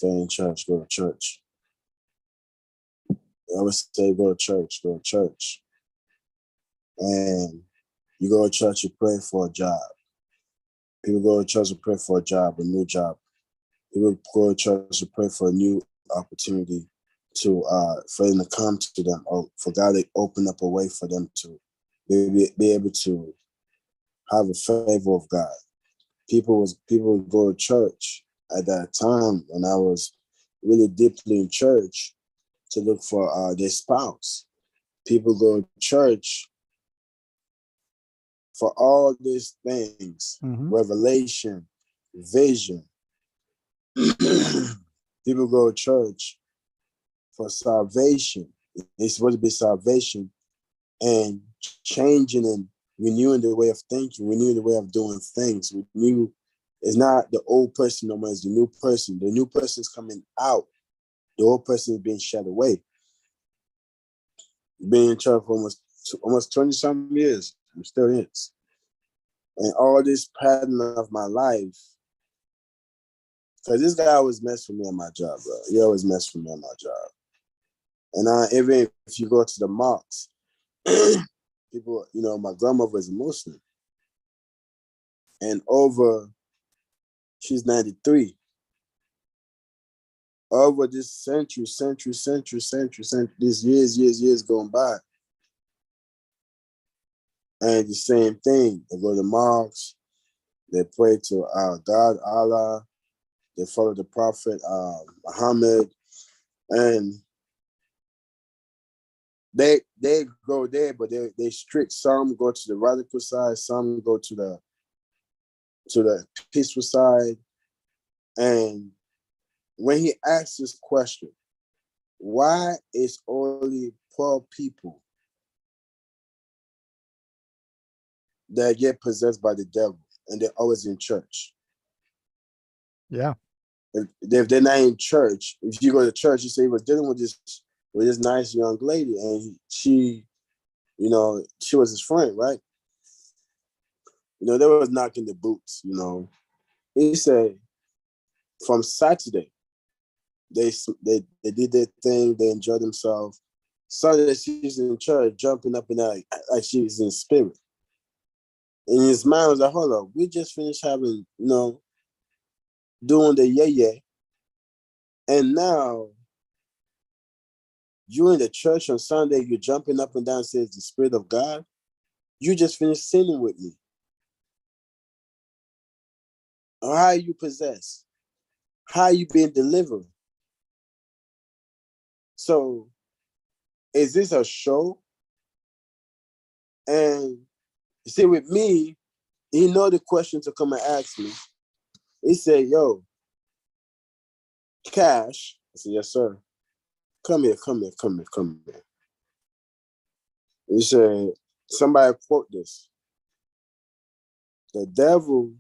stay in church, go to church. I would say go to church, go to church. And you go to church, you pray for a job. People go to church to pray for a job, a new job. People go to church to pray for a new opportunity to for them to come to them, or for God to open up a way for them to be able to have a favor of God. People would go to church at that time when I was really deeply in church to look for their spouse. People go to church for all these things, revelation, vision. People go to church for salvation. It's supposed to be salvation and changing and renewing the way of thinking, renewing the way of doing things. It's not the old person no more, it's the new person. The new person is coming out. The old person is being shed away. Being in church for almost 20-something years. I'm still in it. And all this pattern of my life, because this guy always messed with me on my job, bro. He always messed with me on my job. And even if you go to the mosques, people, my grandmother was a Muslim. And she's 93. Over this century, these years going by. And the same thing. They go to the mosques, they pray to God, Allah, they follow the Prophet Muhammad, and they go there, but they strict. Some go to the radical side, some go to the peaceful side. And when he asks this question, why is only poor people that get possessed by the devil and they're always in church? Yeah. If they're not in church, if you go to church, you say he was dealing with this nice young lady, and she was his friend, right? They was knocking the boots, He said from Saturday, they did their thing, they enjoyed themselves. Sunday, she's in church, jumping up and down like she's in spirit. In his mind, was like, hold up, we just finished having, doing the yeah. And now, you in the church on Sunday, you're jumping up and down, says the Spirit of God. You just finished sinning with me. Or how are you possessed? How are you being delivered? So, is this a show? And you see, with me, he know the question to come and ask me. He said, yo, Cash. I said, yes, sir. Come here. He said, somebody quote this. The devil,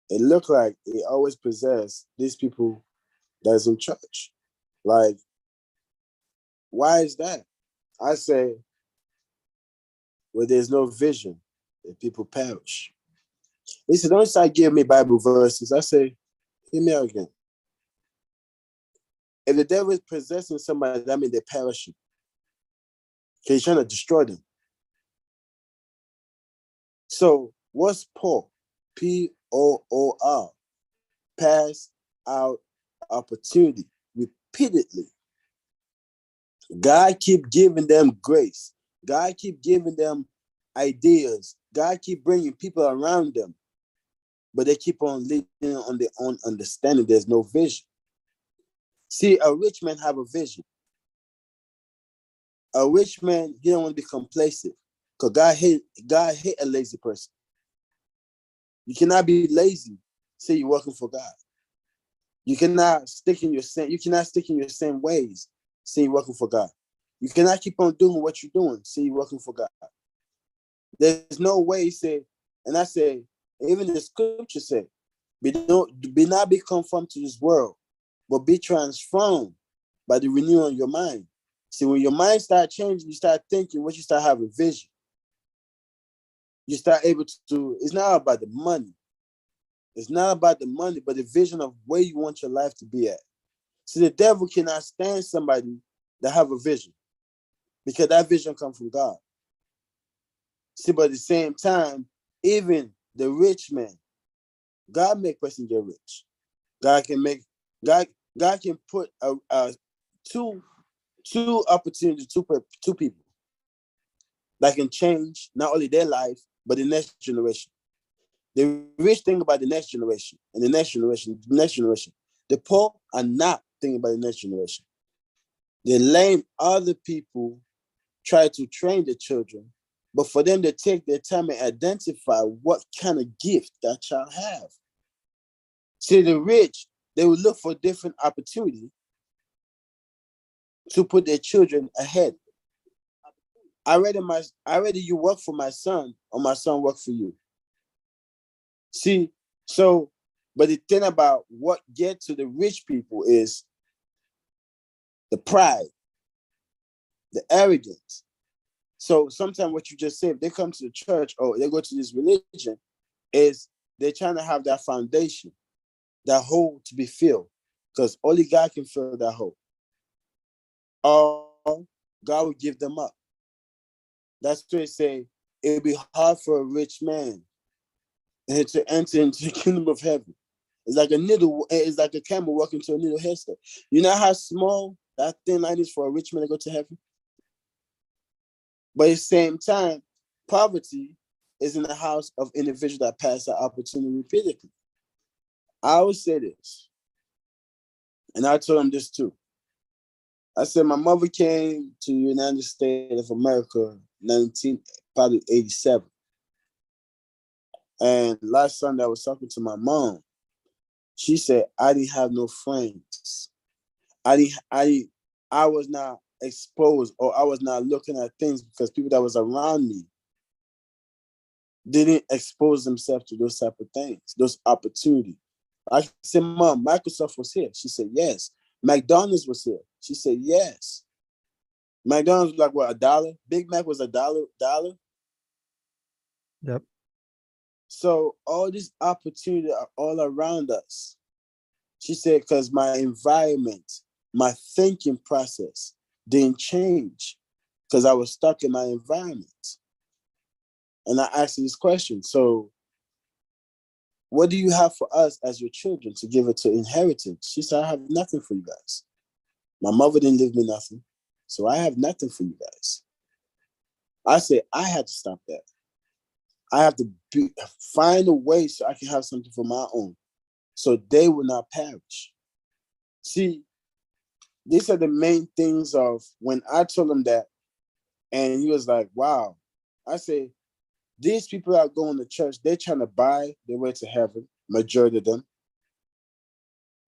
it looked like he always possessed these people that's in church. Like, why is that? I say, well, there's no vision, and people perish. He said, don't start giving me Bible verses. I say, hear me out again. If the devil is possessing somebody, that means they're perishing. Because he's trying to destroy them. So what's Paul? P-O-O-R. Pass out opportunity repeatedly. God keep giving them grace. God keep giving them ideas. God keep bringing people around them. But they keep on living on their own understanding. There's no vision. See, a rich man have a vision. A rich man, he don't want to be complacent. Because God hate a lazy person. You cannot be lazy, say you're working for God. You cannot stick in your same ways, say you're working for God. You cannot keep on doing what you're doing, say you're working for God. There's no way, he said, and I say, even the scripture said, be not be conformed to this world, but be transformed by the renewal of your mind. See, when your mind starts changing, you start thinking, once you start having vision, you start able to, it's not about the money. It's not about the money, but the vision of where you want your life to be at. See, the devil cannot stand somebody that have a vision because that vision comes from God. See, but at the same time, even the rich man, God make person get rich. God can make God can put two opportunities, two people that can change not only their life but the next generation. The rich think about the next generation and the next generation, the next generation. The poor are not thinking about the next generation. The lame other people try to train the children, but for them to take their time and identify what kind of gift that child have. See, the rich, they will look for different opportunity to put their children ahead. Already you work for my son, or my son work for you. See, so, but the thing about what gets to the rich people is the pride, the arrogance. So sometimes what you just said, they come to the church or they go to this religion, is they're trying to have that foundation, that hole to be filled, because only God can fill that hole. Or God will give them up. That's why they say it'll be hard for a rich man to enter into the kingdom of heaven. It's like a needle. It's like a camel walking to a needle headstone. You know how small that thin line is for a rich man to go to heaven? But at the same time, poverty is in the house of individuals that pass that opportunity repeatedly. I always say this, and I told them this too. I said my mother came to the United States of America 1987. And last Sunday I was talking to my mom. She said I didn't have no friends. I was not exposed, or I was not looking at things because people that was around me didn't expose themselves to those type of things, those opportunities. I said, Mom, Microsoft was here. She said, yes. McDonald's was here. She said, yes. McDonald's was like, what, $1? Big Mac was $1. Yep. So all these opportunities are all around us. She said, because my environment, my thinking process didn't change because I was stuck in my environment. And I asked her this question. So what do you have for us as your children to give it to inheritance? She said, I have nothing for you guys. My mother didn't leave me nothing. So I have nothing for you guys. I said, I had to stop that. I have to find a way so I can have something for my own, so they will not perish. See, these are the main things of when I told him that, and he was like, wow. I say, these people are going to church, they're trying to buy their way to heaven, majority of them.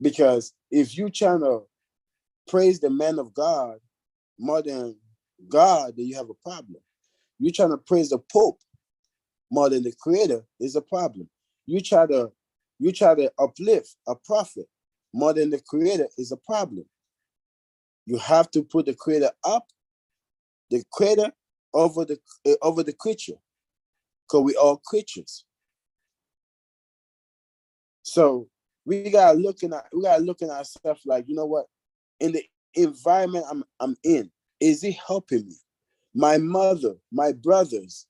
Because if you trying to praise the man of God more than God, then you have a problem. You trying to praise the Pope more than the Creator is a problem. You try to uplift a prophet more than the Creator is a problem. You have to put the Creator up, the Creator over the creature, because we all creatures. So we gotta look in ourselves like, you know what? In the environment I'm in, is it helping me? My mother, my brothers,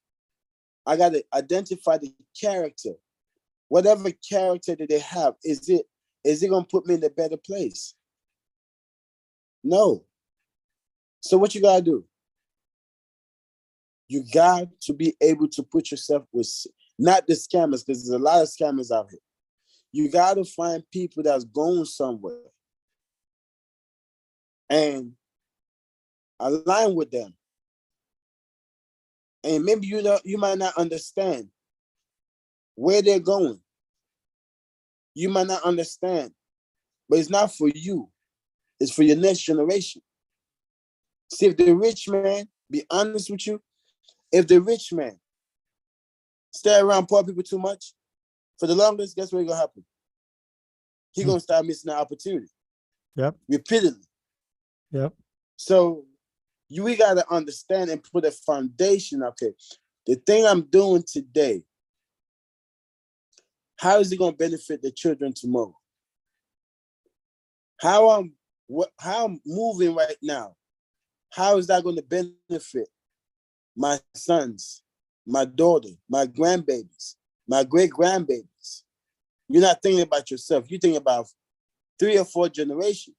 I gotta identify the character. Whatever character that they have, is it gonna put me in a better place? No. So what you gotta do? You got to be able to put yourself with not the scammers, because there's a lot of scammers out here. You got to find people that's going somewhere and align with them. And maybe you might not understand where they're going. You might not understand, but it's not for you. It's for your next generation. See, if the rich man, be honest with you, if the rich man stay around poor people too much, for the longest, guess what's going to happen? He's going to start missing the opportunity. Yep. Repeatedly. Yep. So we got to understand and put a foundation. Okay, the thing I'm doing today, how is it going to benefit the children tomorrow? How I'm moving right now, how is that going to benefit my sons, my daughter, my grandbabies, my great-grandbabies? You're not thinking about yourself. You're thinking about 3 or 4 generations.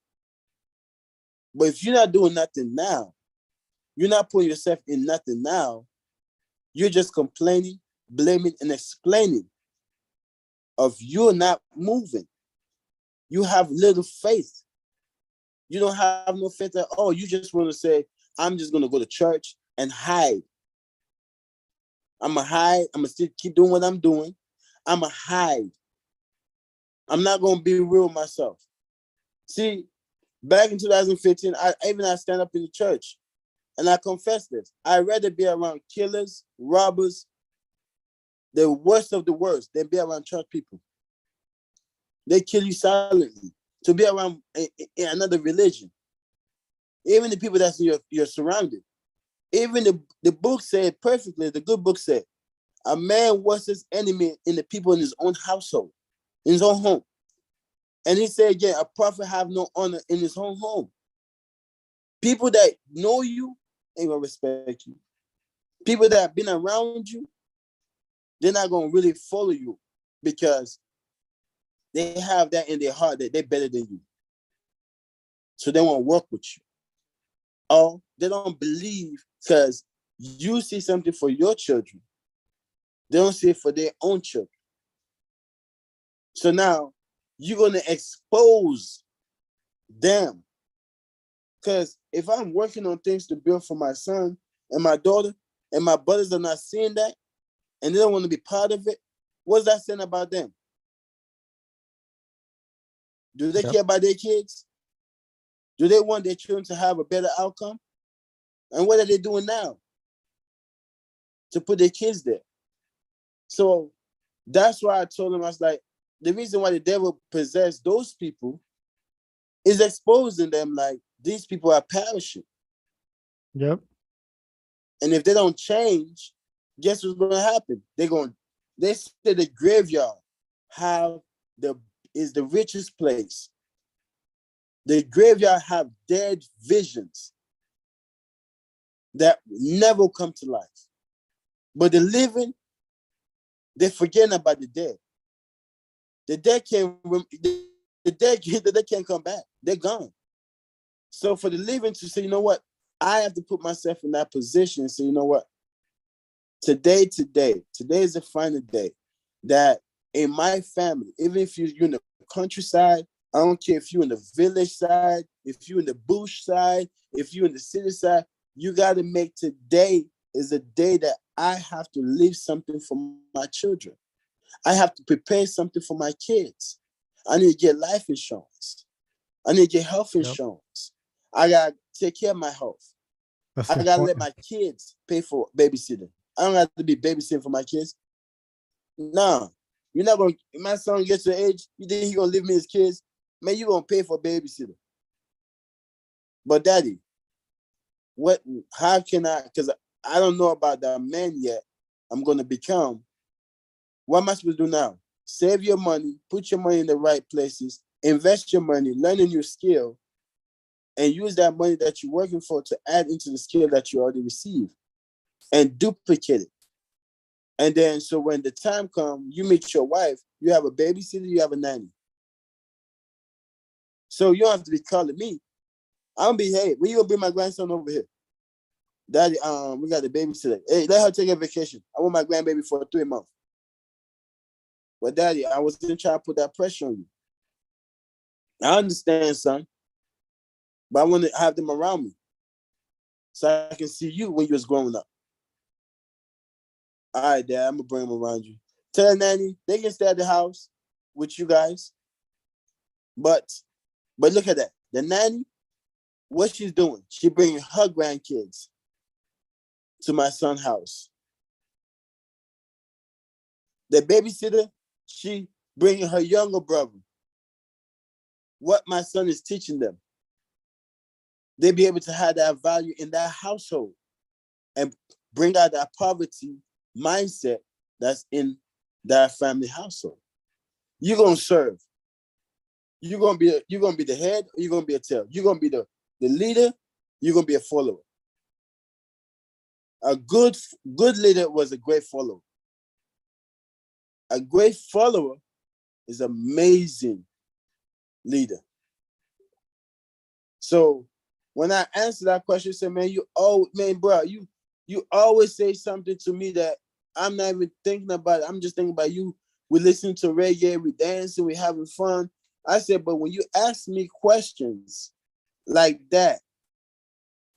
But if you're not doing nothing now, you're not putting yourself in nothing now, you're just complaining, blaming, and explaining of you're not moving. You have little faith. You don't have no faith at all. You just want to say, I'm just going to go to church and hide. I'm going to hide. I'm going to still keep doing what I'm doing. I'm going to hide. I'm not going to be real with myself. See, back in 2015, I stand up in the church and I confess this. I'd rather be around killers, robbers, the worst of the worst, than be around church people. They kill you silently. To be around in another religion, even the people that's you're surrounded, even the book said perfectly, the good book said, a man was his enemy in the people in his own household, in his own home. And he said again, a prophet have no honor in his own home. People that know you ain't gonna respect you. People that have been around you, they're not gonna really follow you because they have that in their heart that they're better than you. So they won't work with you. Or they don't believe because you see something for your children. They don't see it for their own children. So now you're going to expose them. Because if I'm working on things to build for my son and my daughter, and my brothers are not seeing that, and they don't want to be part of it, what's that saying about them? Do they care about their kids? Do they want their children to have a better outcome? And what are they doing now to put their kids there? So that's why I told them, I was like, the reason why the devil possessed those people is exposing them like these people are perishing. Yep. And if they don't change, guess what's going to happen? They say the graveyard is the richest place. The graveyard have dead visions that never come to life. But the living, they're forgetting about the dead. The dead can't come back. They're gone. So for the living to say, you know what? I have to put myself in that position and say, you know what? Today is the final day that in my family, even if you're in the countryside, I don't care if you're in the village side, if you're in the bush side, if you're in the city side, you got to make today is a day that I have to leave something for my children. I have to prepare something for my kids. I need to get life insurance. I need to get health insurance. I got to take care of my health. I got to let my kids pay for babysitting. I don't have to be babysitting for my kids. No, you're not going to, my son gets to the age, you think he's going to leave me his kids? Man, you're going to pay for a babysitter. But daddy, how can I, because I don't know about that man yet, I'm going to become. What am I supposed to do now? Save your money, put your money in the right places, invest your money, learn a new skill, and use that money that you're working for to add into the skill that you already received and duplicate it. And then, so when the time comes, you meet your wife, you have a babysitter, you have a nanny. So you don't have to be calling me. I'm be, hey, when you gonna bring my grandson over here? Daddy, we got the babysitter. Hey, let her take a vacation. I want my grandbaby for 3 months. But daddy, I wasn't trying to put that pressure on you. I understand, son. But I want to have them around me so I can see you when you was growing up. All right, Dad, I'm going to bring them around you. Tell the nanny, they can stay at the house with you guys. But look at that. The nanny, what she's doing, she bringing her grandkids to my son's house. The babysitter, she bringing her younger brother. What my son is teaching them. They be able to have that value in that household and bring out that poverty mindset that's in that family household. you're gonna serve. You're gonna be the head, or you're gonna be a tail. You're gonna be the leader, you're gonna be a follower. A good leader was a great follower. A great follower is an amazing leader. So when I answer that question, I say, man, bro, you always say something to me that I'm not even thinking about it. I'm just thinking about you. We listen to reggae, we dancing, we having fun. I said, but when you ask me questions like that,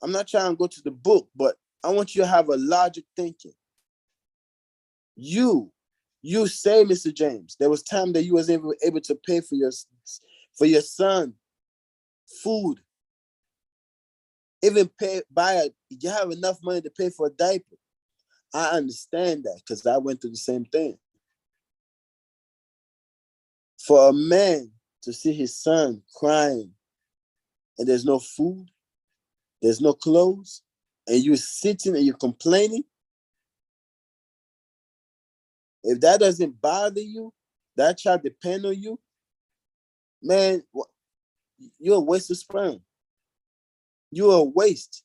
I'm not trying to go to the book, but I want you to have a logic thinking. You say, Mr. James, there was time that you was able to pay for your son food, even you have enough money to pay for a diaper. I understand that because I went through the same thing. For a man to see his son crying and there's no food, there's no clothes, and you're sitting and you're complaining, if that doesn't bother you, that child depend on you, man, you're a waste of sperm. You're a waste.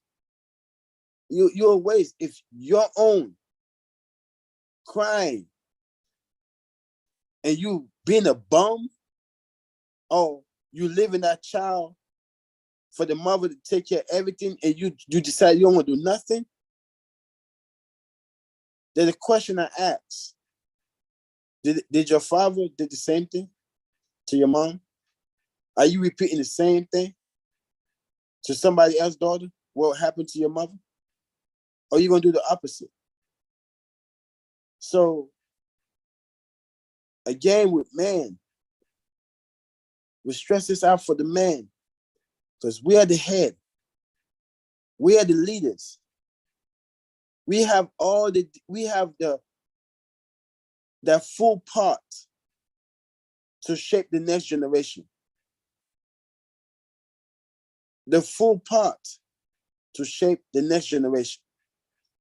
You're a waste. If your own crying and you being a bum, or you leaving that child for the mother to take care of everything, and you decide you don't want to do nothing, then the question I ask, did your father did the same thing to your mom? Are you repeating the same thing to somebody else's daughter? What happened to your mother? Or are you going to do the opposite? So, again, with man, we stress this out for the man because we are the head. We are the leaders. We have the full part to shape the next generation. The full part to shape the next generation.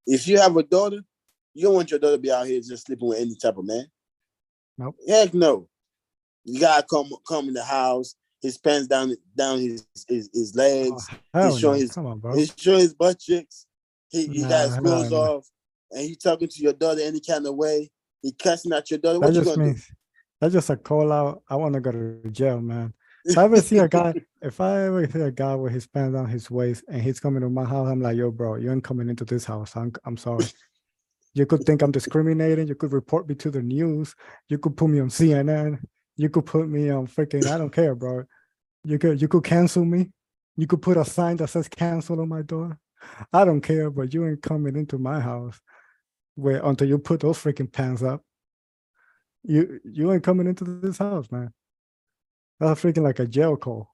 If you have a daughter, you don't want your daughter to be out here just sleeping with any type of man. Nope. Heck no. You gotta come in the house, his pants down his legs. He's showing Come on, bro. He's showing his butt cheeks. He got his clothes Nah. off, and he talking to your daughter any kind of way. He cussing at your daughter. That What you just gonna means that's just a call out. I want to go to jail, man. If I ever see a guy with his pants down his waist and he's coming to my house, I'm like, yo, bro, you ain't coming into this house. I'm sorry. You could think I'm discriminating. You could report me to the news. You could put me on CNN. You could put me on freaking, I don't care, bro. You could cancel me. You could put a sign that says cancel on my door. I don't care, but you ain't coming into my house until you put those freaking pants up. You ain't coming into this house, man. That's freaking like a jail call.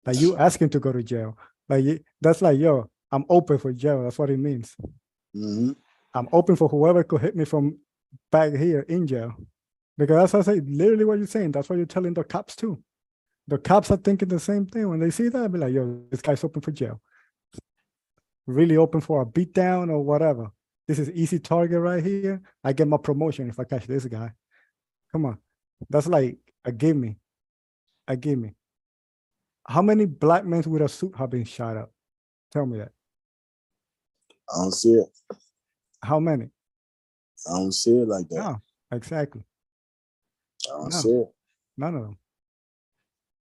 Like you asking to go to jail. That's like, yo, I'm open for jail. That's what it means. Mm-hmm. I'm open for whoever could hit me from back here in jail. Because that's what I say, literally what you're saying. That's what you're telling the cops too. The cops are thinking the same thing. When they see that, be like, yo, this guy's open for jail. Really open for a beatdown or whatever. This is easy target right here. I get my promotion if I catch this guy. Come on. That's like a gimme. A gimme. How many black men with a suit have been shot up? Tell me that. I don't see it. How many? I don't see it like that. No, exactly. I don't see it. None of them.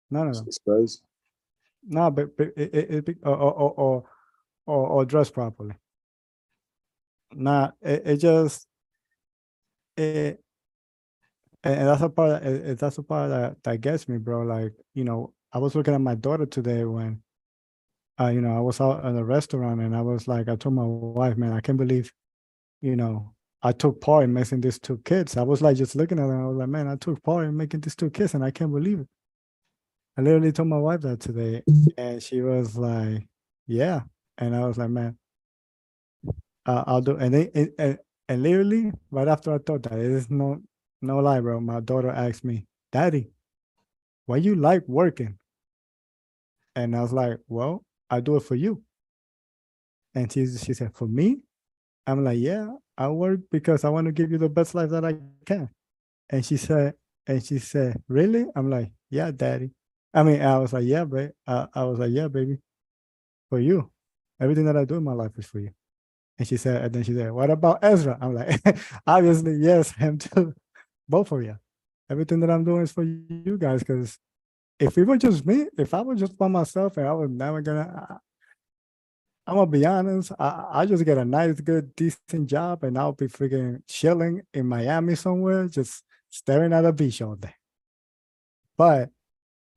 None of them. It's crazy. No, but or dress properly. Nah, it just and that's a part. That's a part that gets me, bro. Like, you know, I was looking at my daughter today when, you know, I was out at a restaurant and I was like, I told my wife, man, I can't believe, you know, I took part in making these two kids. I was like, just looking at them, I was like, man, I took part in making these two kids and I can't believe it. I literally told my wife that today and she was like, yeah. And I was like, man, I'll do. And literally right after I thought that, it is no lie, bro. My daughter asked me, Daddy, why you like working? And I was like, well, I do it for you. And she said, for me? I'm like, yeah, I work because I want to give you the best life that I can. And she said, And she said, really? I'm like, yeah, daddy. I mean, I was like, yeah, babe. I was like, yeah, baby, for you. Everything that I do in my life is for you. And then she said, what about Ezra? I'm like, obviously, yes, him too. Both of you. Everything that I'm doing is for you guys. Because if it was just me, if I was just by myself and I was never gonna, I'm gonna be honest, I just get a nice, good, decent job and I'll be freaking chilling in Miami somewhere, just staring at the beach all day. But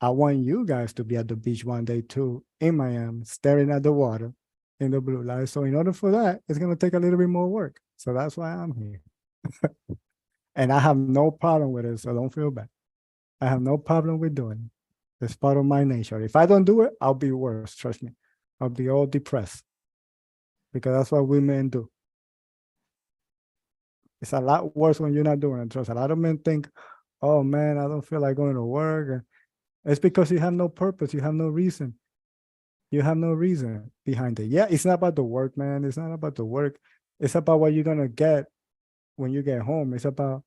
I want you guys to be at the beach one day too, in Miami, staring at the water in the blue light. So in order for that, it's gonna take a little bit more work. So that's why I'm here. And I have no problem with it, so don't feel bad. I have no problem with doing it. It's part of my nature. If I don't do it, I'll be worse, trust me. I'll be all depressed because that's what women do. It's a lot worse when you're not doing it. Trust. A lot of men think, oh man, I don't feel like going to work. It's because you have no purpose. You have no reason. You have no reason behind it. Yeah, it's not about the work, man. It's not about the work. It's about what you're gonna get when you get home. It's about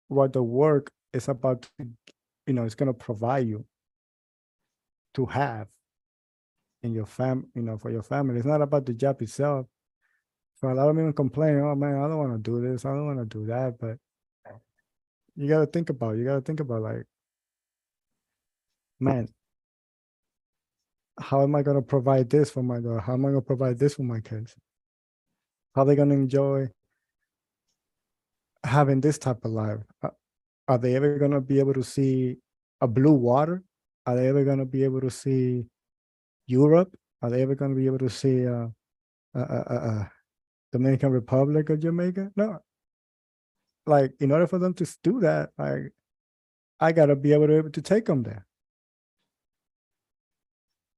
what the work is about. It's gonna provide you to have in your for your family. It's not about the job itself. So a lot of men complain, oh man, I don't want to do this, I don't want to do that. But you gotta think about like, man, how am I gonna provide this for my daughter? How am I gonna provide this for my kids? How are they gonna enjoy having this type of life? Are they ever gonna be able to see a blue water? Are they ever gonna be able to see Europe? Are they ever gonna be able to see Dominican Republic or Jamaica? No. Like, in order for them to do that, like, I gotta be able to take them there.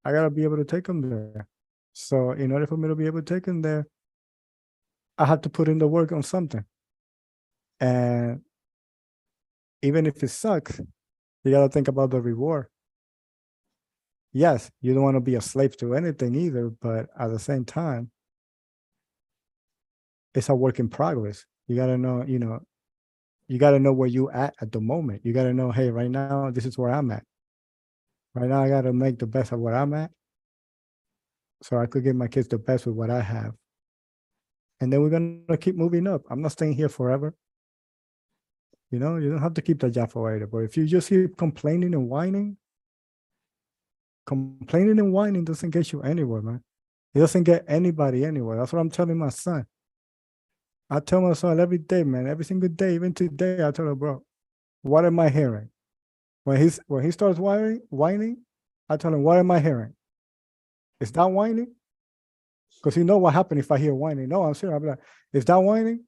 I gotta be able to take them there. So in order for me to be able to take them there, I have to put in the work on something. And even if it sucks, you gotta think about the reward. Yes, you don't want to be a slave to anything either, but at the same time, it's a work in progress. You gotta know, you gotta know where you at the moment. You gotta know, hey, right now, this is where I'm at. Right now, I gotta make the best of where I'm at, so I could give my kids the best with what I have. And then we're gonna keep moving up. I'm not staying here forever. You don't have to keep that job forever. But if you just keep complaining and whining doesn't get you anywhere, man. It doesn't get anybody anywhere. That's what I'm telling my son. I tell my son every day, man, every single day, even today, I tell him, bro, what am I hearing? When he starts whining, I tell him, what am I hearing? Is that whining? Because you know what happened if I hear whining. No, I'm serious. I'm like, is that whining?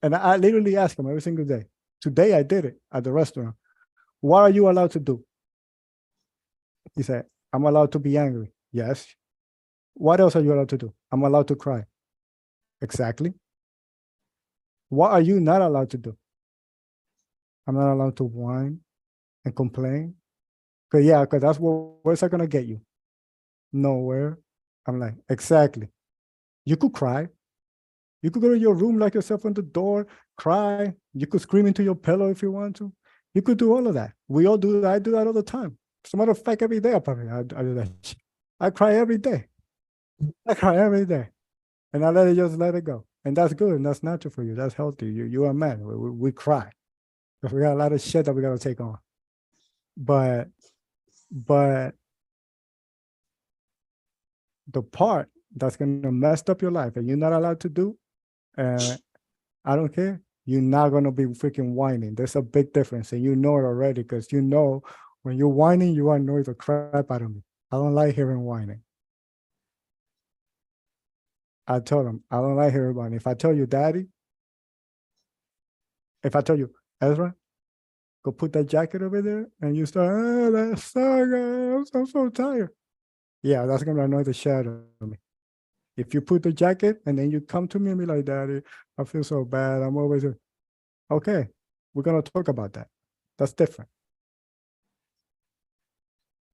And I literally ask him every single day. Today I did it at the restaurant. What are you allowed to do? He said, I'm allowed to be angry. Yes. What else are you allowed to do? I'm allowed to cry. Exactly. What are you not allowed to do? I'm not allowed to whine and complain. Because that's where's that gonna get you? Nowhere. I'm like, exactly. You could cry. You could go to your room, lock yourself on the door, cry. You could scream into your pillow if you want to. You could do all of that. We all do that. I do that all the time. As a matter of fact, every day I do that. I cry every day. I cry every day. And I just let it go. And that's good. And that's natural for you. That's healthy. You're a man. We cry. Because we got a lot of shit that we got to take on. But the part that's going to mess up your life and you're not allowed to do, I don't care. You're not going to be freaking whining. There's a big difference. And you know it already because you know when you're whining, you annoy the crap out of me. I don't like hearing whining. I told him, I don't like hearing whining. If I tell you, Daddy, if I tell you, Ezra, go put that jacket over there, and you start, oh, that sucks. I'm so tired. Yeah, that's going to annoy the shit out of me. If you put the jacket and then you come to me and be like, Daddy, I feel so bad. I'm always, okay, we're going to talk about that. That's different.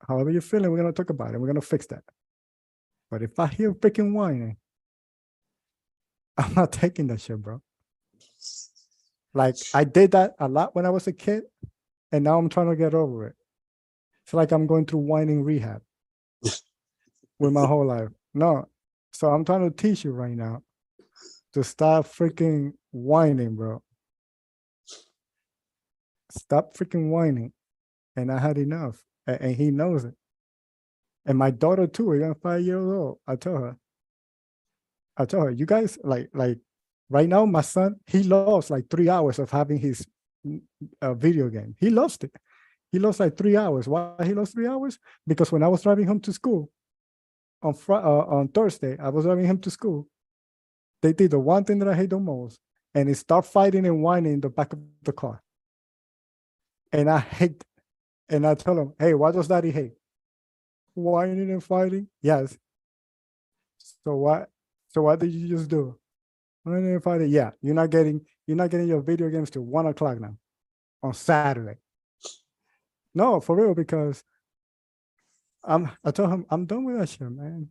However you're feeling, we're going to talk about it. We're going to fix that. But if I hear freaking whining, I'm not taking that shit, bro. Like I did that a lot when I was a kid, and now I'm trying to get over it. It's like I'm going through whining rehab with my whole life. No. So I'm trying to teach you right now to stop freaking whining, bro. Stop freaking whining. And I had enough. And he knows it. And my daughter too, again, 5 years old. I told her, you guys like right now, my son, he lost like 3 hours of having his video game. He lost it. He lost like 3 hours. Why he lost 3 hours? Because when I was driving him to school on Thursday, I was driving him to school. They did the one thing that I hate the most, and it start fighting and whining in the back of the car. And I hate, and I tell him, hey, what does daddy hate? Whining and fighting? Yes. So what did you just do? Whining and fighting? Yeah, you're not getting your video games till 1 o'clock now on Saturday. No, for real, because I told him I'm done with that shit, man.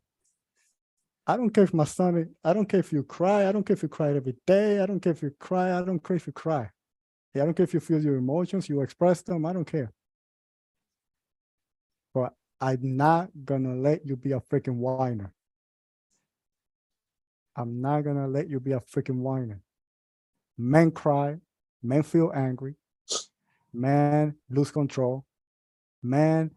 I don't care if my son, I don't care if you cry. I don't care if you cry every day. I don't care if you cry. I don't care if you cry. I don't care if you feel your emotions, you express them. I don't care. But I'm not gonna let you be a freaking whiner. I'm not gonna let you be a freaking whiner. Men cry, men feel angry, men lose control, men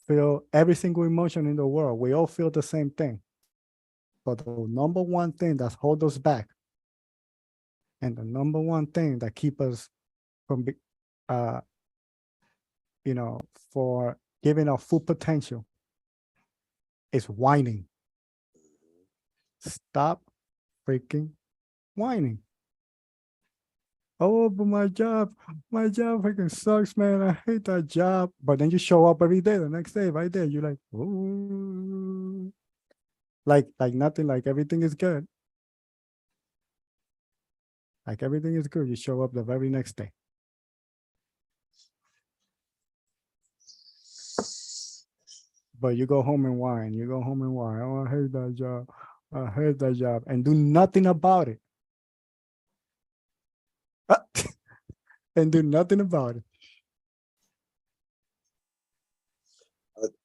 feel every single emotion in the world. We all feel the same thing. But the number one thing that holds us back, and the number one thing that keep us from, for giving our full potential is whining. Stop freaking whining. Oh, but my job freaking sucks, man. I hate that job. But then you show up every day, the next day, right there, you're like, oh, like nothing, like everything is good. Like everything is good. You show up the very next day. But you go home and whine. You go home and whine. Oh, I hate that job. I hate that job. And do nothing about it. And do nothing about it.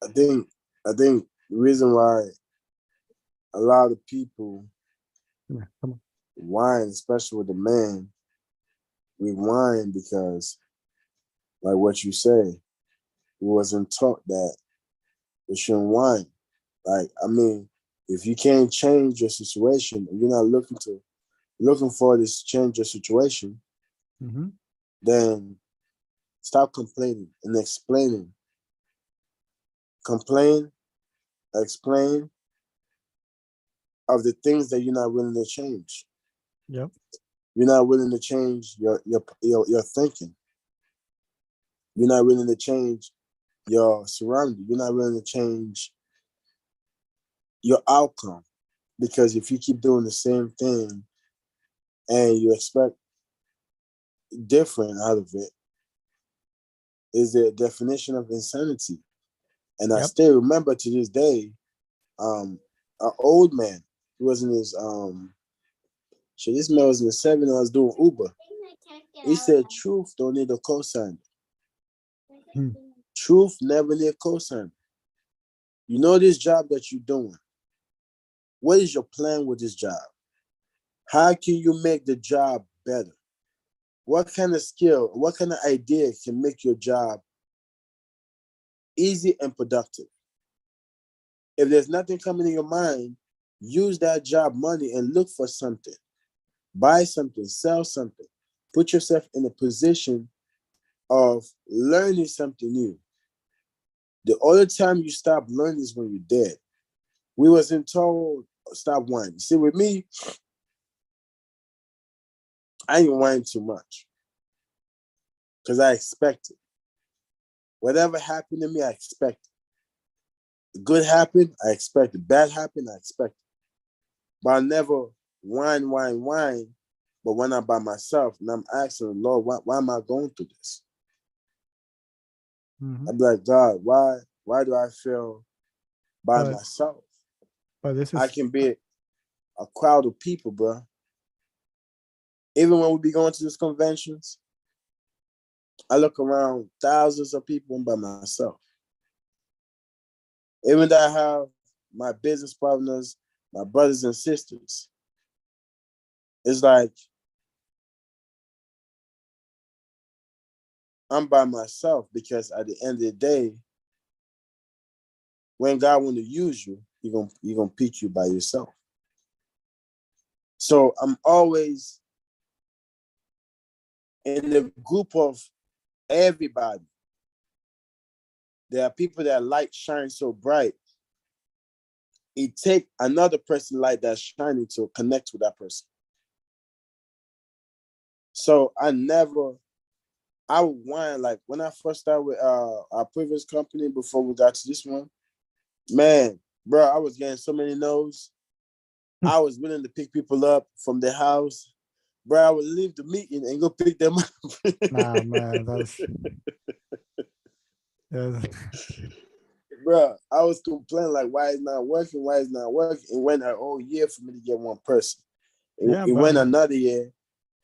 I think the reason why a lot of people whine, especially with the men, we whine because, like what you say, we wasn't taught that we shouldn't whine. Like, I mean, if you can't change your situation, and you're not looking for this to change your situation, then stop complaining and explaining. Complain, explain of the things that you're not willing to change. Yep. You're not willing to change your thinking. You're not willing to change your surrounding. You're not willing to change your outcome. Because if you keep doing the same thing and you expect different out of it, is the definition of insanity. And I still remember to this day, an old man, he was in his this man was in the 70s, I was doing Uber. He said truth don't need a cosign. Truth never need a cosign. You know this job that you're doing. What is your plan with this job? How can you make the job better? What kind of skill, what kind of idea can make your job easy and productive? If there's nothing coming in your mind, use that job money and look for something. Buy something, sell something. Put yourself in a position of learning something new. The only time you stop learning is when you're dead. We wasn't told stop whining. See, with me, I ain't whine too much because I expect it. Whatever happened to me, I expect it. The good happened, I expect it. Bad happened, I expect it. But I never whine. But when I'm by myself and I'm asking the Lord, why am I going through this? I'm like, God, why do I feel by myself? But this is, I can be a crowd of people, bro. Even when we be going to these conventions, I look around thousands of people by myself. Even though I have my business partners, my brothers and sisters, it's like I'm by myself because at the end of the day, when God want to use you, He gonna pick you by yourself. So I'm always in the group of everybody. There are people that light shines so bright. It take another person light that's shining to connect with that person. So I would whine like when I first started with our previous company before we got to this one, man, bro, I was getting so many no's. I was willing to pick people up from their house. Bro, I would leave the meeting and go pick them up. Nah, man, that's Bro, I was complaining like, why it's not working? Why it's not working? It went a whole year for me to get one person. yeah, It but went another year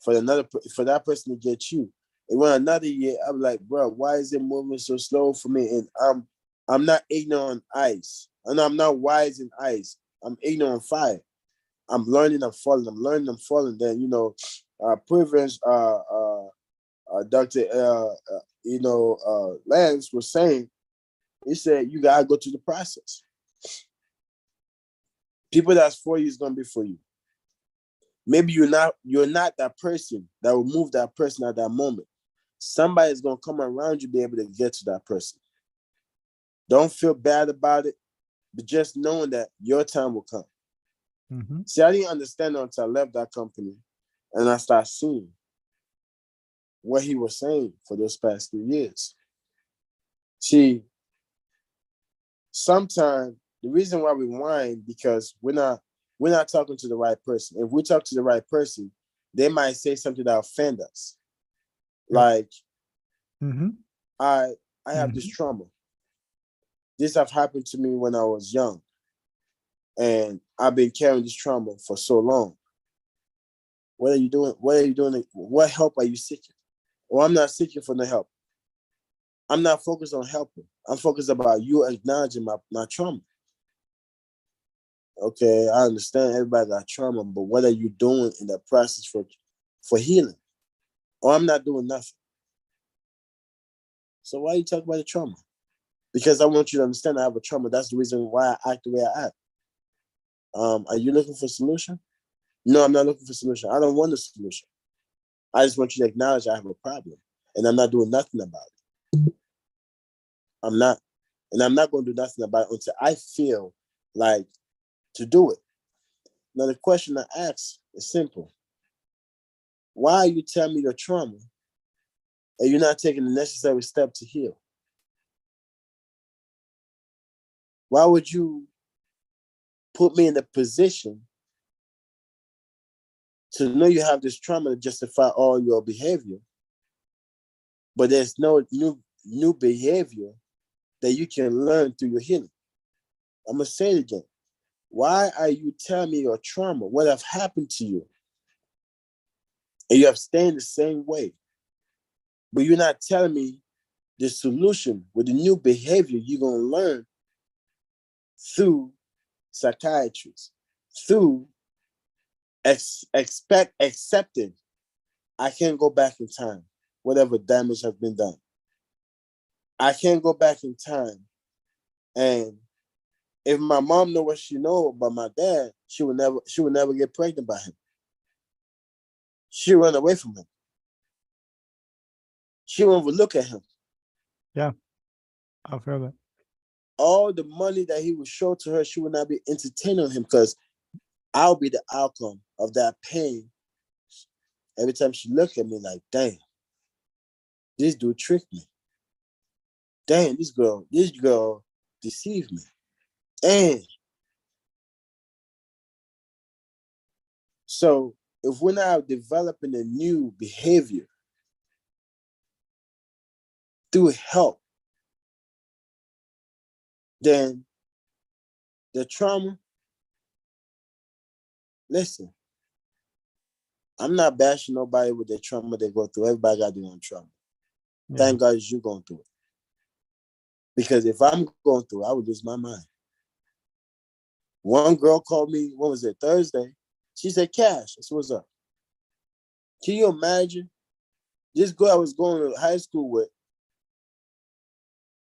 for that person to get you. It went another year. I'm like, bro, why is it moving so slow for me? And I'm not ignorant on ice, and I'm not wise in ice. I'm ignorant on fire. I'm learning. I'm falling. I'm learning. I'm falling. Then previous Doctor Lance was saying. He said you gotta go through the process. People that's for you is gonna be for you. Maybe you're not that person that will move that person at that moment. Somebody's gonna come around you, be able to get to that person. Don't feel bad about it, but just knowing that your time will come. mm-hmm. See, I didn't understand until I left that company and I started seeing what he was saying for those past 3 years. See, sometimes the reason why we whine because we're not talking to the right person. If we talk to the right person, they might say something that offend us. Like, Mm-hmm. I have this trauma. This have happened to me when I was young. And I've been carrying this trauma for so long. What are you doing? What are you doing? What help are you seeking? Well, I'm not seeking for no help. I'm not focused on helping. I'm focused about you acknowledging my trauma. Okay, I understand everybody got trauma, but what are you doing in the process for healing? Or I'm not doing nothing. So why are you talking about the trauma? Because I want you to understand I have a trauma. That's the reason why I act the way I act. Are you looking for a solution? No, I'm not looking for a solution. I don't want a solution. I just want you to acknowledge I have a problem. And I'm not doing nothing about it. I'm not. And I'm not going to do nothing about it until I feel like to do it. Now, the question I ask is simple. Why are you telling me your trauma and you're not taking the necessary step to heal? Why would you put me in a position to know you have this trauma to justify all your behavior, but there's no new behavior that you can learn through your healing? I'm going to say it again. Why are you telling me your trauma, what have happened to you, and you have stayed the same way, but you're not telling me the solution with the new behavior you're going to learn through psychiatrists, through accepting I can't go back in time, whatever damage has been done. I can't go back in time. And if my mom know what she know about my dad, she would never get pregnant by him. She run away from him. She won't even look at him. Yeah, I feel that. All the money that he would show to her, she would not be entertaining him because I'll be the outcome of that pain. Every time she look at me like, damn, this dude tricked me. Damn, this girl deceived me. And so if we're not developing a new behavior through help, then the trauma, listen, I'm not bashing nobody with the trauma they go through. Everybody got their own trauma. Yeah. Thank God you going through it. Because if I'm going through it, I would lose my mind. One girl called me, what was it, Thursday? She said, Cash, I said, what's up? Can you imagine? This girl I was going to high school with,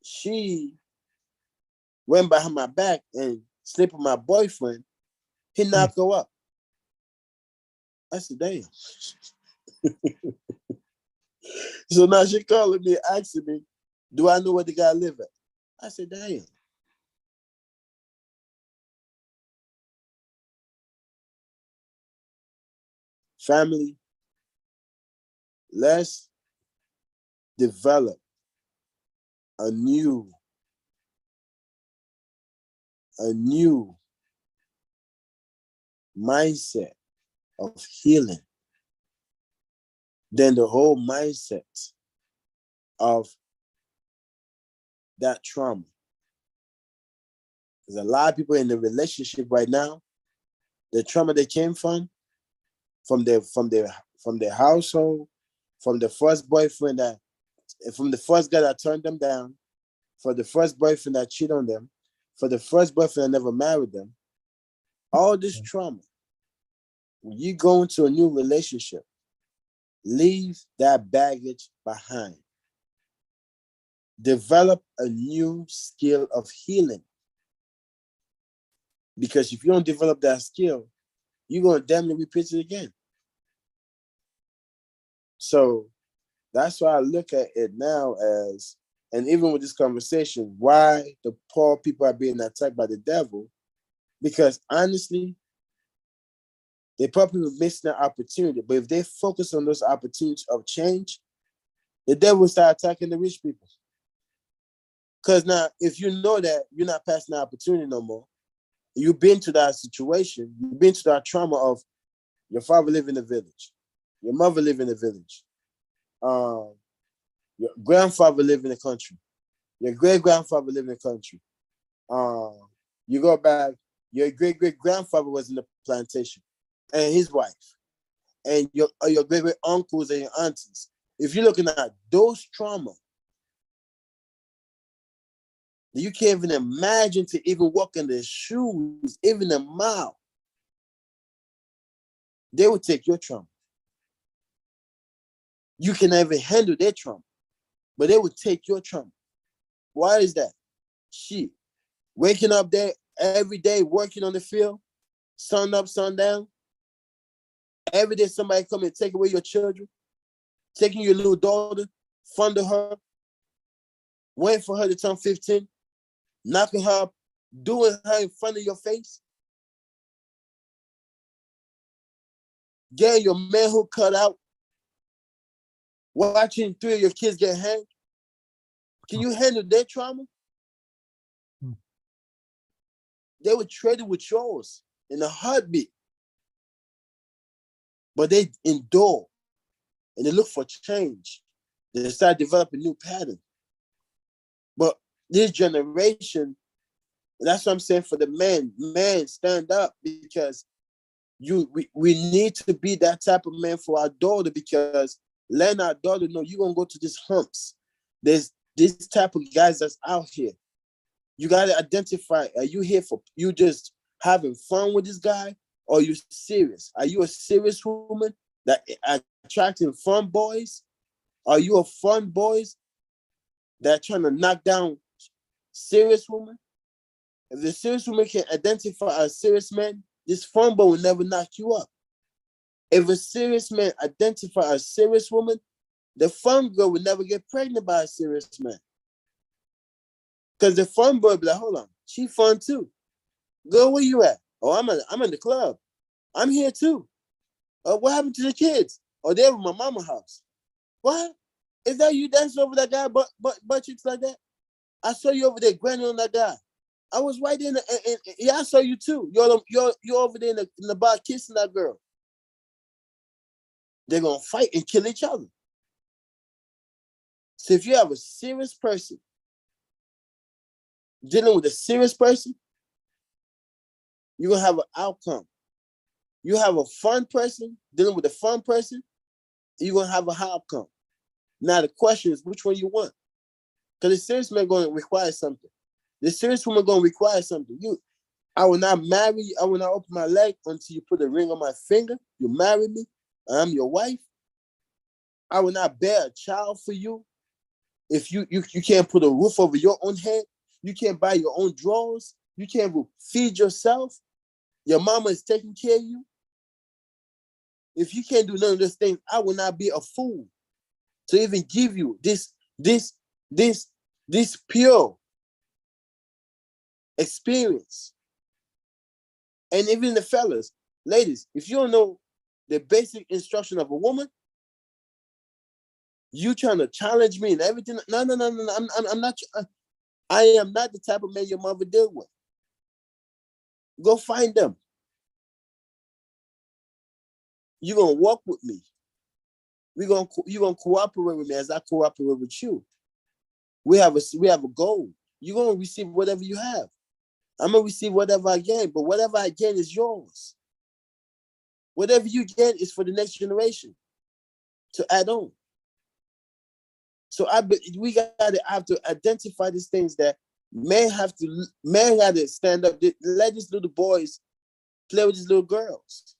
she went behind my back and slept with my boyfriend. He knocked her up. I said, damn. So now she calling me, asking me, do I know where the guy live at? I said, damn. Family, let's develop a new mindset of healing than the whole mindset of that trauma. There's a lot of people in the relationship right now, the trauma they came from their household, from the first boyfriend from the first guy that turned them down, for the first boyfriend that cheated on them, for the first boyfriend that never married them. All this trauma. When you go into a new relationship, leave that baggage behind. Develop a new skill of healing. Because if you don't develop that skill, you're going to damn near repeat it again. So that's why I look at it now as, and even with this conversation, why the poor people are being attacked by the devil. Because honestly, they probably missing an opportunity. But if they focus on those opportunities of change, the devil will start attacking the rich people. Because now, if you know that you're not passing the opportunity no more, you've been to that situation, you've been to that trauma of your father living in the village, your mother living in the village, your grandfather living in the country, your great-grandfather living in the country. You go back, your great-great-grandfather was in the plantation, and his wife, and your great-great uncles and your aunties. If you're looking at those trauma, you can't even imagine to even walk in their shoes, even a mile. They would take your trauma. You can never handle their trauma, but they would take your trauma. Why is that? Shit. Waking up there every day, working on the field, sun up, sun down. Every day somebody come and take away your children, taking your little daughter, funding her, waiting for her to turn 15, knocking her up, doing her in front of your face, getting your manhood cut out, watching 3 of your kids get hanged. Can you handle their trauma? They would trade it with yours in a heartbeat. But they endure and they look for change. They start developing new patterns. But this generation, that's what I'm saying for the men, stand up, because we need to be that type of man for our daughter, because letting our daughter know you're going to go to these humps. There's this type of guys that's out here. You got to identify, are you here for, you just having fun with this guy, or are you serious? Are you a serious woman that attracting fun boys? Are you a fun boys that trying to knock down serious woman? If the serious woman can identify a serious man, this fun boy will never knock you up. If a serious man identify a serious woman, the fun girl will never get pregnant by a serious man. Because the fun boy will be like, hold on, she fun too. Girl, where you at? Oh, I'm in the club. I'm here too. What happened to the kids? Oh, they're in my mama's house. What? Is that you dancing over that guy butt cheeks like that? I saw you over there grinding on that guy. I was right there, yeah, I saw you too. You're over there in the bar kissing that girl. They're gonna fight and kill each other. So if you have a serious person dealing with a serious person, you're gonna have an outcome. You have a fun person dealing with a fun person, you're gonna have a high outcome. Now the question is which one you want. Because the serious man going to require something. The serious woman going to require something. I will not marry you. I will not open my leg until you put a ring on my finger. You marry me. I'm your wife. I will not bear a child for you. If you can't put a roof over your own head, you can't buy your own drawers, you can't feed yourself, your mama is taking care of you. If you can't do none of those things, I will not be a fool to even give you this pure experience. And even the fellas, ladies, if you don't know the basic instruction of a woman, you trying to challenge me and everything. No. I'm not. I am not the type of man your mother deal with. Go find them. You're gonna walk with me. You're gonna cooperate with me as I cooperate with you. We have a goal. You're gonna receive whatever you have. I'm gonna receive whatever I gain, but whatever I gain is yours. Whatever you get is for the next generation to add on. So we gotta have to identify these things that men gotta stand up. Let these little boys play with these little girls.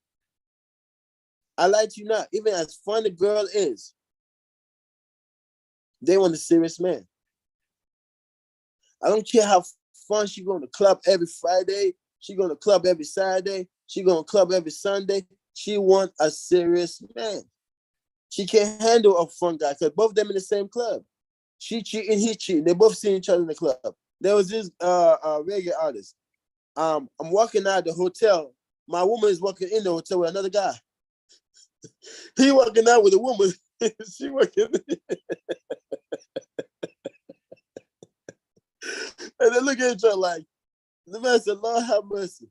I like you not, even as fun a girl is, they want a serious man. I don't care how fun she going to club every Friday, she going to club every Saturday, she going to club every Sunday. She want a serious man. She can't handle a fun guy because both of them in the same club. She cheating, he cheating. They both seeing each other in the club. There was this reggae artist. I'm walking out of the hotel. My woman is walking in the hotel with another guy. He walking out with a woman. She walking. And they look at each other like, the man said, Lord have mercy.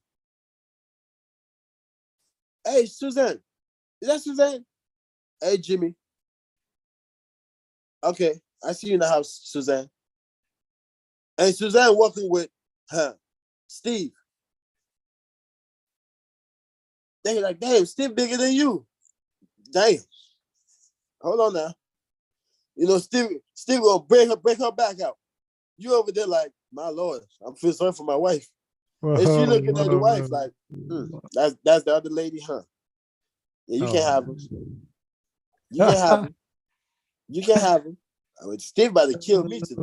Hey, Suzanne. Is that Suzanne? Hey, Jimmy. Okay, I see you in the house, Suzanne. And Suzanne walking with her, Steve. They like, damn, Steve bigger than you. Damn. Hold on now. You know, Steve gonna break her back out. You over there like, my Lord, I'm feeling sorry for my wife. And she looking at the wife like, that's the other lady, huh? Yeah, you can't have her. You can't have him. You can't have him. I mean, Steve about to kill me today.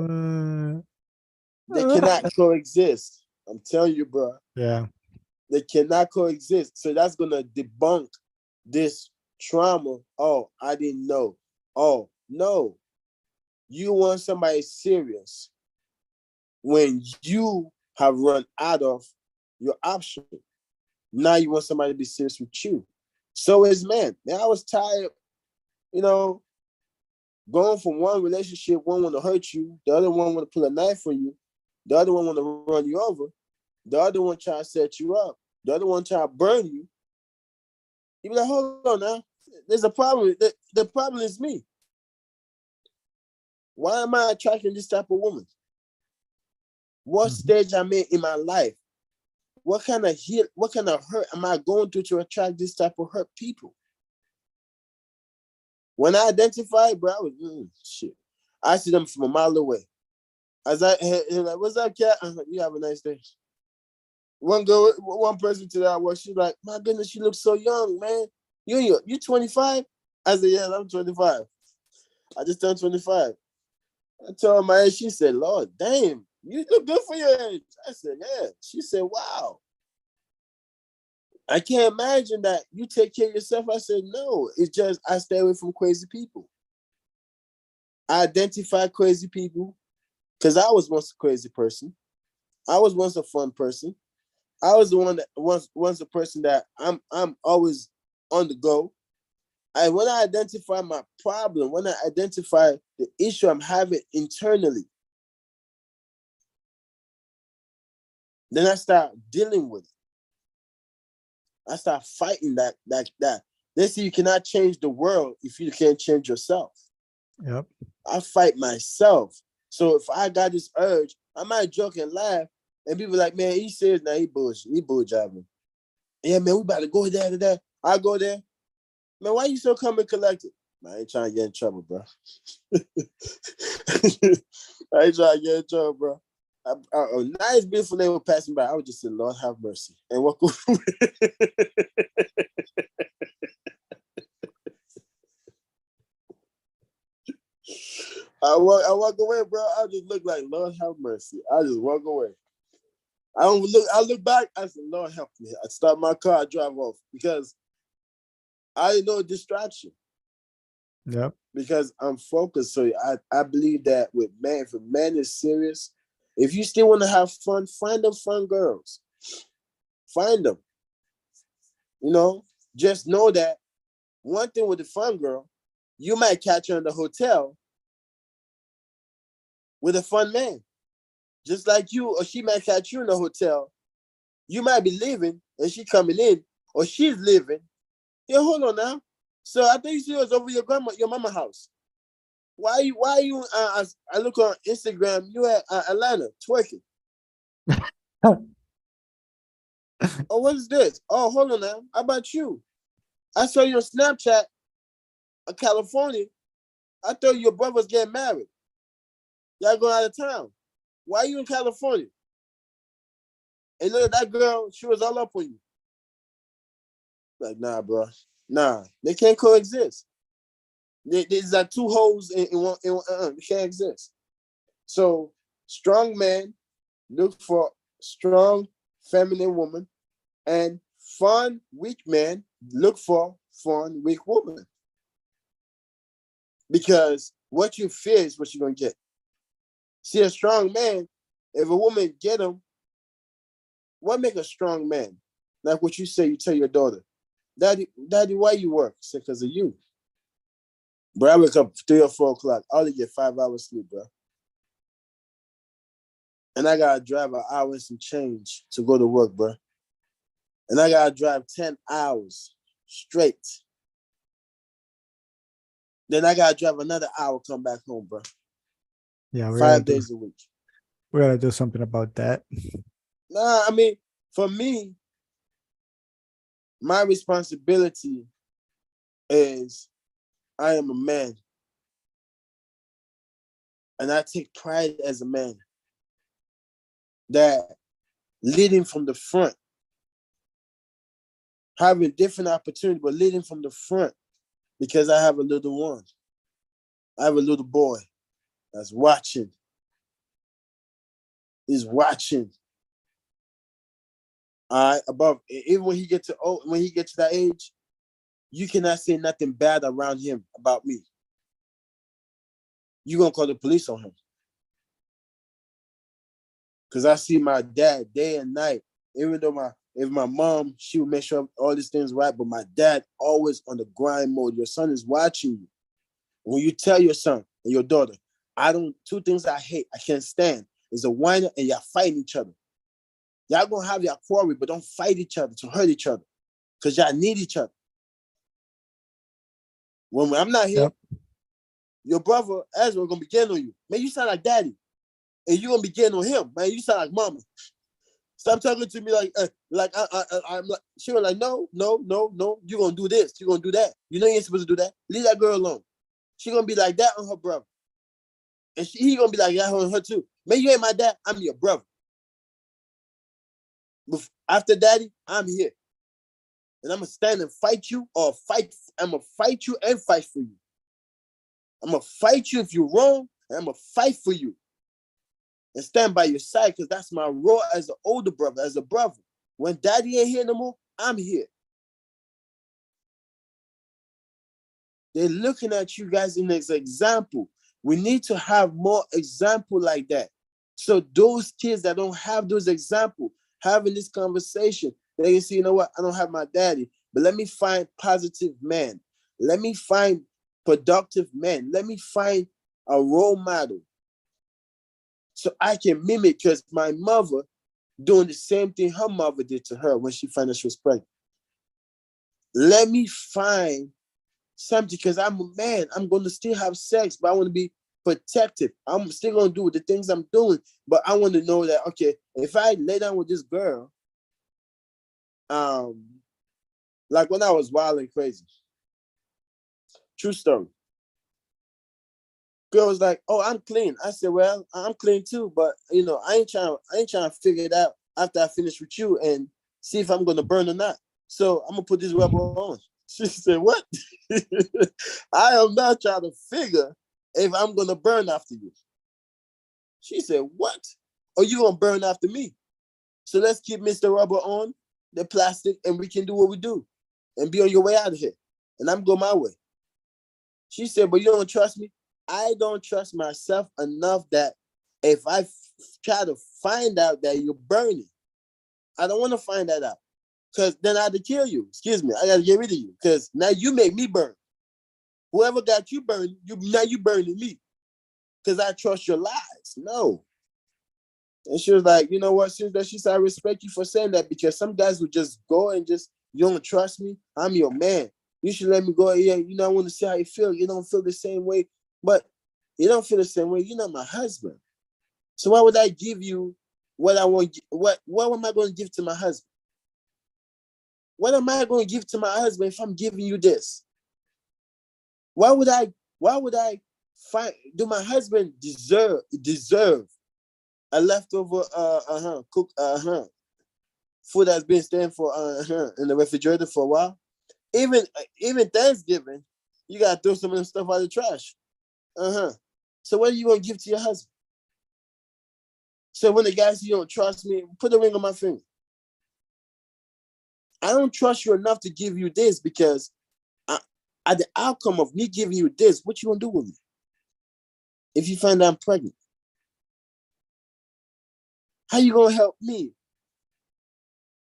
They cannot coexist. I'm telling you, bro. Yeah. They cannot coexist. So that's going to debunk this trauma. Oh, I didn't know. Oh, no. You want somebody serious when you have run out of your option. Now you want somebody to be serious with you. So is man. Man, I was tired, going from one relationship, one want to hurt you, the other one want to pull a knife on you, the other one want to run you over, the other one try to set you up, the other one try to burn you. You be like, hold on now. There's a problem. The problem is me. Why am I attracting this type of woman? What stage I'm in my life? What kind of hurt am I going through to attract this type of hurt people? When I identify, bro, I was shit. I see them from a mile away. As I like, what's up, cat? I'm like, you have a nice day. One person today I work, she's like, my goodness, you look so young, man. You 25? I said, yeah, I'm 25. I just turned 25. I told her my age. She said, Lord, damn, you look good for your age. I said, yeah. She said, wow. I can't imagine that you take care of yourself. I said, no, it's just I stay away from crazy people. I identify crazy people because I was once a crazy person. I was once a fun person. I was the one that once a person that I'm always on the go. And when I identify my problem, when I identify the issue I'm having internally, then I start dealing with it. I start fighting that. They say you cannot change the world if you can't change yourself. Yep. I fight myself. So if I got this urge, I might joke and laugh, and people like, man, he says now he bullshit, he bull jobbing. Yeah, man, we about to go there, there. I go there. Man, why you so come and collected? Man, I ain't trying to get in trouble, bro. I ain't trying to get in trouble, bro. A nice, beautiful lady was passing by. I would just say, Lord have mercy. And walk away. I walk away, bro. I just look like, Lord have mercy. I just walk away. I don't look. I look back. I said, Lord help me. I start my car. I drive off because I didn't know a distraction. Yep. Because I'm focused. So I believe that with man, if a man is serious, if you still want to have fun, find them fun girls. Find them. You know, just know that one thing with the fun girl, you might catch her in the hotel with a fun man. Just like you, or she might catch you in the hotel. You might be leaving and she coming in, or she's leaving. Yeah, hold on now. So I think she was over your mama house. Why you? I look on Instagram. You at Atlanta twerking. Oh, what is this? Oh, hold on now. How about you? I saw you on Snapchat, California. I thought your brothers getting married. Y'all going out of town. Why are you in California? And look, that girl, she was all up on you. Like, nah, bro. Nah, they can't coexist. There's like two holes in one. They can't exist. So, strong man look for strong feminine woman, and fun weak man look for fun weak woman. Because what you fear is what you're gonna get. See, a strong man, if a woman get him, what make a strong man? Like what you say, you tell your daughter, Daddy, why you work? Say, because of you. Bro, I wake up 3 or 4 o'clock. I only get 5 hours sleep, bro. And I gotta drive an hour and some change to go to work, bro. And I gotta drive 10 hours straight. Then I gotta drive another hour, come back home, bro. Yeah, 5 days a week. We gotta do something about that. Nah, I mean, for me, my responsibility is I am a man. And I take pride as a man that leading from the front, having different opportunities, but leading from the front because I have a little one. I have a little boy that's watching. He's watching. All right, above even when he gets to that age, you cannot say nothing bad around him about me. You're gonna call the police on him. Because I see my dad day and night, even though if my mom, she would make sure all these things right, but my dad always on the grind mode. Your son is watching you. When you tell your son and your daughter, two things I hate, I can't stand, is a whiner and y'all fighting each other. Y'all gonna have your quarrel, but don't fight each other to hurt each other. Because y'all need each other. When I'm not here, your brother Ezra gonna be getting on you. Man, you sound like daddy. And you gonna be getting on him, man. You sound like mama. Stop talking to me like I'm like. She was like, no. You gonna do this. You gonna do that. You know you ain't supposed to do that. Leave that girl alone. She gonna be like that on her brother, and he gonna be like that on her too. Man, you ain't my dad. I'm your brother. After daddy, I'm here, and I'm gonna stand and fight you or fight. I'm gonna fight you and fight for you. I'm gonna fight you if you're wrong, and I'm gonna fight for you. And stand by your side because that's my role as an older brother, as a brother. When daddy ain't here no more, I'm here. They're looking at you guys in as an example. We need to have more example like that. So those kids that don't have those examples, having this conversation, they can see, you know what, I don't have my daddy, but let me find positive men. Let me find productive men. Let me find a role model. So I can mimic, because my mother doing the same thing her mother did to her when she found out she was pregnant. Let me find something, because I'm a man. I'm going to still have sex, but I want to be protective. I'm still going to do the things I'm doing, but I want to know that, okay, if I lay down with this girl, Like when I was wild and crazy. True story. Girl was like, "Oh, I'm clean." I said, "Well, I'm clean too, but I ain't trying to figure it out after I finish with you and see if I'm gonna burn or not. So I'm gonna put this rubber on." She said, "What?" I am not trying to figure if I'm gonna burn after you. She said, "What? Or you gonna burn after me? So let's keep Mr. Rubber on the plastic and we can do what we do and be on your way out of here. And I'm going my way." She said, "But you don't trust me?" I don't trust myself enough that if I try to find out that you're burning, I don't want to find that out. Because then I had to kill you. Excuse me. I got to get rid of you. Because now you make me burn. Whoever got you burned, now you burning me. Because I trust your lies. No. And she was like, "You know what, sister?" She said, "I respect you for saying that because some guys would just go and just, you don't trust me. I'm your man. You should let me go. Yeah, I want to see how you feel. You don't feel the same way. But you don't feel the same way. You're not my husband. So why would I give you what I want? What am I going to give to my husband? What am I going to give to my husband if I'm giving you this? Why would I find, do my husband deserve a leftover cook food that's been staying for in the refrigerator for a while? Even Thanksgiving, you gotta throw some of them stuff out of the trash. So what are you gonna give to your husband? So when the guy says you don't trust me, put a ring on my finger. I don't trust you enough to give you this because at the outcome of me giving you this, what you gonna do with me? If you find out I'm pregnant, how you gonna help me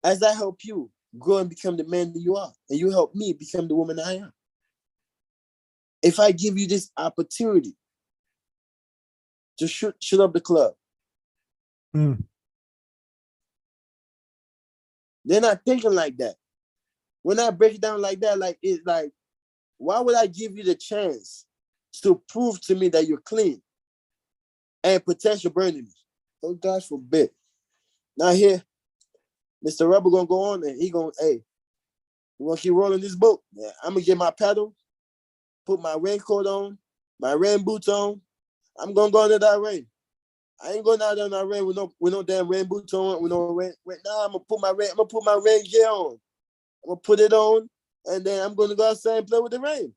as I help you grow and become the man that you are, and you help me become the woman I am? If I give you this opportunity to shoot up the club, they're not thinking like that. When I break it down like that, like it's like, why would I give you the chance to prove to me that you're clean and potential burning me? Oh, God forbid. Now here, Mr. Rubber gonna go on and he gonna, hey, we're gonna keep rolling this boat. Yeah, I'm gonna get my paddle, put my raincoat on, my rain boots on. I'm gonna go into that rain. I ain't going out there in that rain with no damn rain boots on, with no rain. Now I'm gonna put my rain gear on. I'm gonna put it on, and then I'm gonna go outside and play with the rain.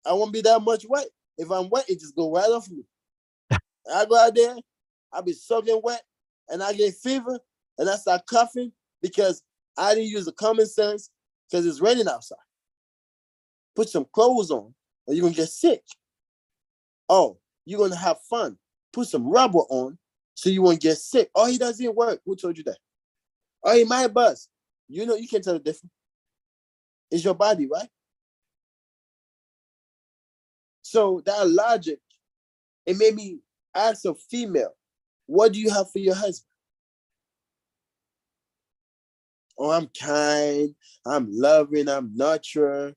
I won't be that much wet. If I'm wet, it just go right off me. I go out there, I be soaking wet, and I get fever, and I start coughing because I didn't use the common sense because it's raining outside. Put some clothes on, or you're gonna get sick. Oh, you're gonna have fun. Put some rubber on so you won't get sick. Oh, he doesn't work. Who told you that? Oh, he might buzz. You can't tell the difference. It's your body, right? So that logic, it made me ask a female, what do you have for your husband? Oh, I'm kind, I'm loving, I'm nurturing,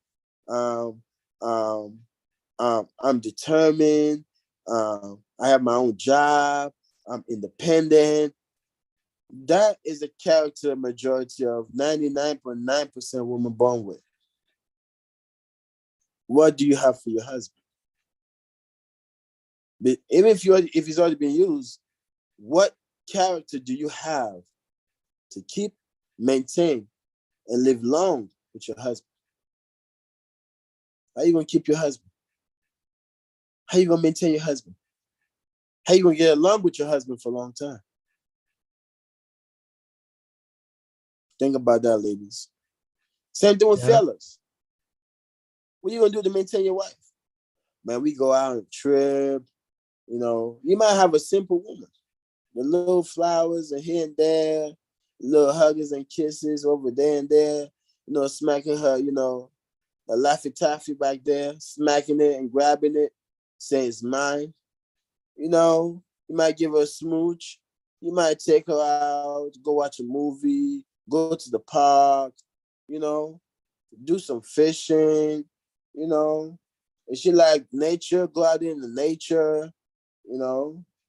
um, um, I'm determined, I have my own job, I'm independent. That is a character majority of 99.9% women born with. What do you have for your husband? But even if he's already been used, what character do you have to keep, maintain, and live long with your husband? How you gonna keep your husband? How you gonna maintain your husband? How you gonna get along with your husband for a long time? Think about that, ladies. Same thing with fellas. What you gonna do to maintain your wife? Man, we go out and trip. You might have a simple woman. The little flowers and here and there, little huggers and kisses over there and there, smacking her, a Laffy Taffy back there, smacking it and grabbing it, saying it's mine. You might give her a smooch. You might take her out, go watch a movie, go to the park, do some fishing, If she like nature, go out in the nature,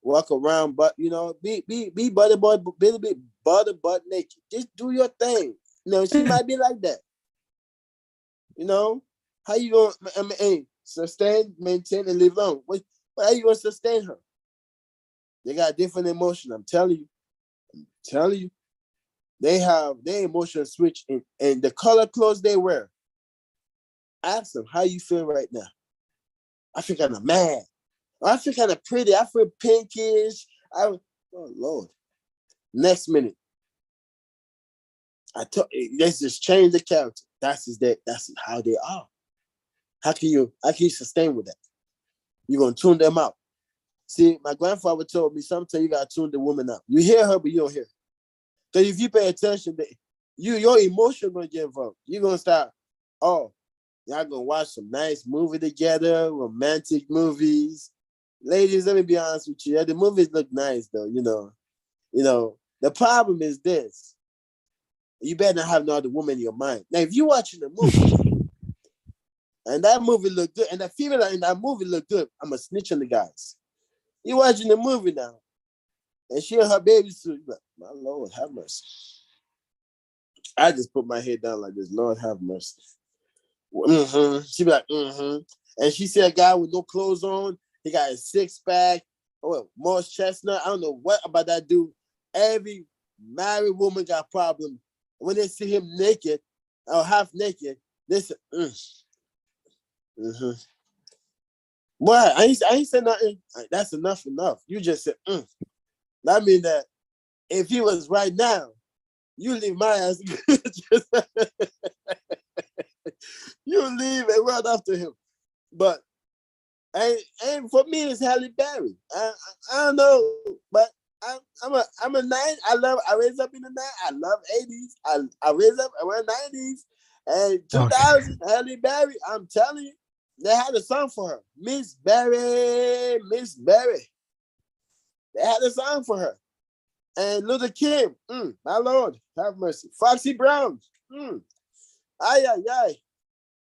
walk around, but be butter butt, be a bit butter butt naked. Just do your thing. She might be like that. You know, how you gonna hey, sustain, maintain, and live long? How you gonna sustain her? They got different emotion. I'm telling you. Telling you. They have their emotion switch and the color clothes they wear. Ask them how you feel right now. I feel kind of mad. I feel kind of pretty. I feel pinkish. Oh Lord. Next minute, let's just change the character. That's how they are. How can you sustain with that? You're gonna tune them out. See, my grandfather told me sometimes you gotta tune the woman out. You hear her, but you don't hear her. Because if you pay attention, your emotion gonna get involved. You're gonna start, oh, y'all gonna watch some nice movie together, romantic movies. Ladies, let me be honest with you. The movies look nice though, you know. The problem is this. You better not have no other woman in your mind. Now, if you're watching a movie and that movie look good, and the female in that movie look good, I'm a snitch on the guys. You watching the movie now, and she and her baby suit, like, my Lord, have mercy. I just put my head down like this. Lord, have mercy. Mm-hmm. She be like, mm-hmm. And she see a guy with no clothes on. He got a six-pack. Oh, Morris Chestnut. I don't know what about that dude. Every married woman got a problem. When they see him naked or half naked, they say, mm-hmm. Boy, I ain't said nothing. That's enough. You just said, That means that if he was right now, you leave my ass. You leave and run after him. But and for me, it's Halle Berry. I don't know, but I'm a nine. I raised up in the nine. I love 80s. I raised up around 90s and 2000. Okay. Halle Berry. I'm telling you, they had a song for her, Miss Berry, Miss Berry. They had a song for her. And Luther King, my Lord, have mercy. Foxy Brown, ay.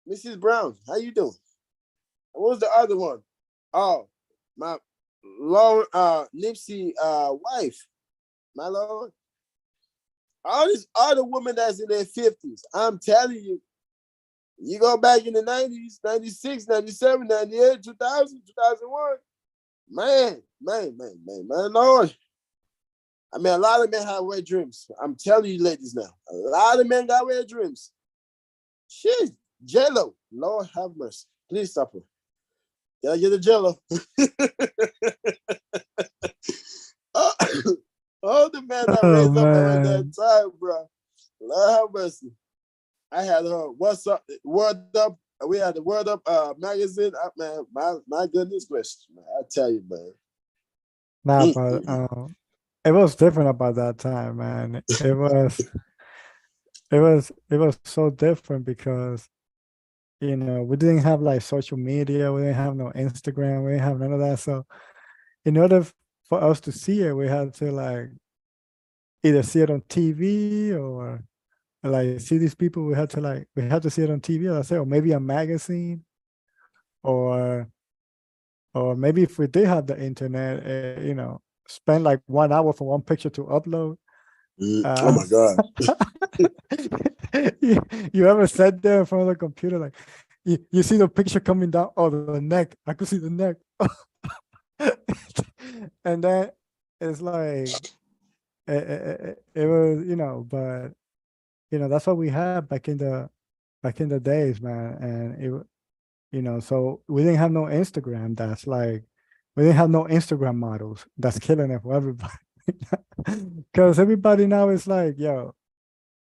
Mrs. Brown, how you doing? What was the other one? Oh, my Lauren, Nipsey wife, my Lord. All these other women that's in their 50s, I'm telling you, you go back in the 90s, 96, 97, 98, 2000, 2001, man, Lord. I mean, a lot of men have wet dreams. I'm telling you ladies now, a lot of men got wet dreams. Shit, J-Lo, Lord have mercy. Please stop her. Gotta get the J-Lo. All the men that raised up around that time, bro. Lord have mercy. I had what's up, Word Up. We had the Word Up magazine. Man, my goodness gracious, man. I tell you, man. Nah, but it was different about that time, man. It was so different because we didn't have like social media, we didn't have no Instagram, we didn't have none of that. So in order for us to see it, we had to like either see it on TV or like see these people. We had to see it on TV, let's say, or maybe a magazine, or maybe if we did have the internet, spend like 1 hour for one picture to upload. Oh my God. You ever sat there in front of the computer, like you see the picture coming down, oh, the neck, I could see the neck. And then it's like it was, but that's what we had back in the days, man. And so we didn't have no Instagram. That's like, we didn't have no Instagram models. That's killing it for everybody. Because everybody now is like, yo,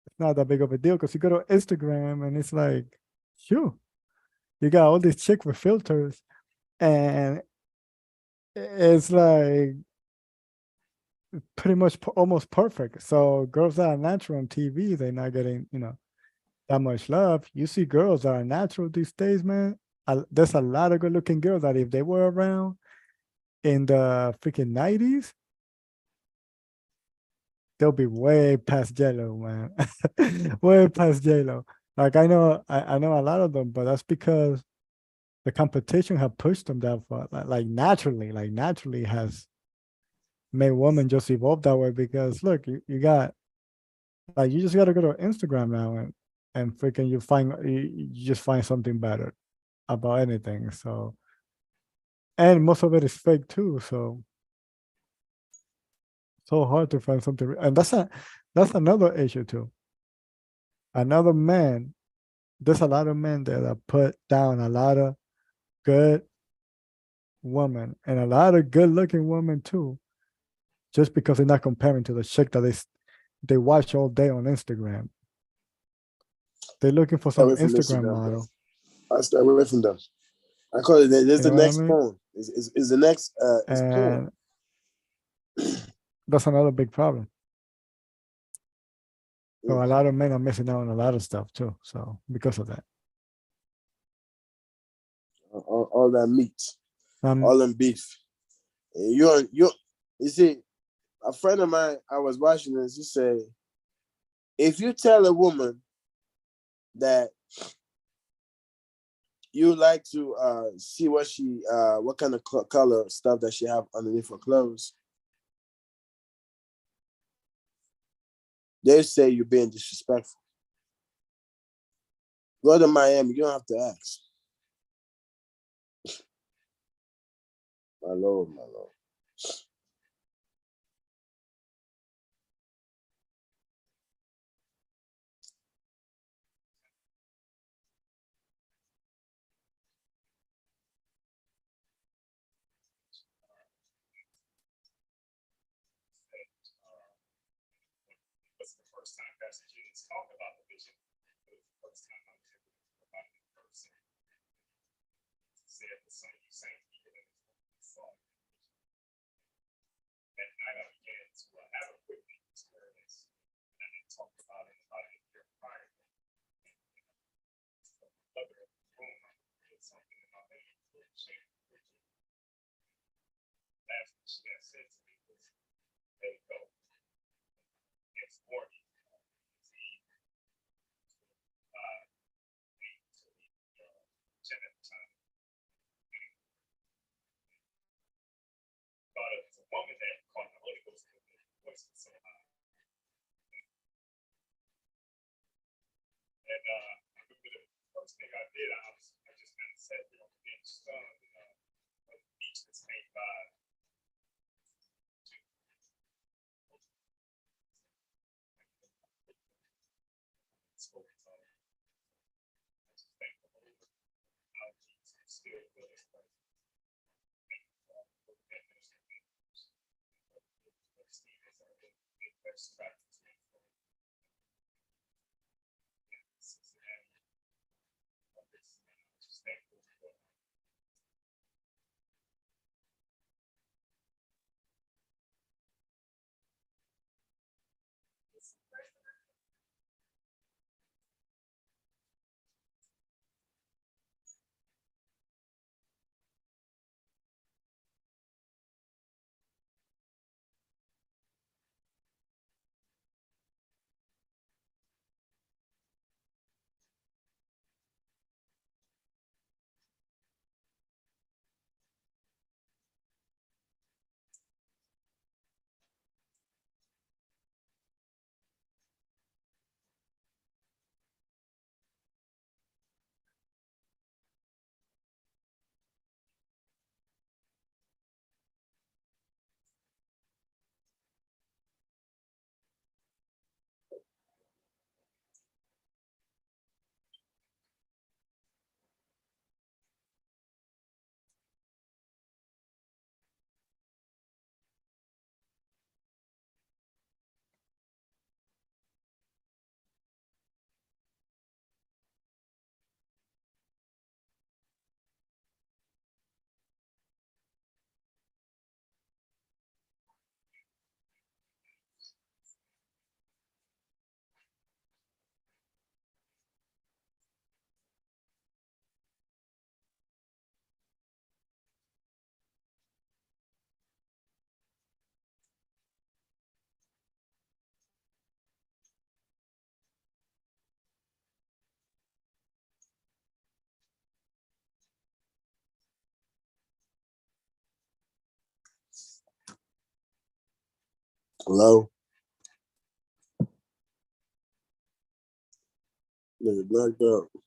it's not that big of a deal. Because you go to Instagram and it's like, phew, you got all these chicks with filters, and it's like pretty much almost perfect. So girls that are natural on TV, they're not getting, that much love. You see girls that are natural these days, man. There's a lot of good looking girls that if they were around in the freaking 90s, they'll be way past J-Lo, man. Way past J-Lo. Like I know a lot of them, but that's because the competition have pushed them that far. Like naturally has made women just evolve that way. Because look, you got, like, you just got to go to Instagram now, and and freaking you just find something better about anything. So, and most of it is fake too. So hard to find something, and that's another issue too. Another man, there's a lot of men that are put down a lot of good women and a lot of good looking women too, just because they're not comparing to the chick that they watch all day on Instagram. They're looking for Stay some away from Instagram Instagram, bro. model. I stay away from them. I call it. There's You the know what I next mean? porn. Is the next is porn. And that's another big problem. So a lot of men are missing out on a lot of stuff too. So because of that, All that meat, um, all them beef. And you see, a friend of mine, I was watching this. He said, if you tell a woman that you like to see what kind of color stuff that she have underneath her clothes, they say you're being disrespectful. Go to Miami, you don't have to ask. My lord, my lord. Was the first time Pastor Jennings talked about the vision. It was the first time I was able to talk about it in person. He said the son you sang even in his song. That night I began to have a quick experience. And I didn't talk about it a year prior. Other room, I did something in my name for a change. Last thing she had said to me was, let it go. Next morning, gym at the time. Thought it was a woman that caught the Holy Ghost because the voice was so high. And I remember the first thing I did, I just kind of sat there on the bench, when the beach just came by. Spoke in tongues. I just thank the Lord how Jesus still with us. Thank you for that ministry. Steve is our best practice. Cincinnati. Just thankful for Hello. Nigga blacked out.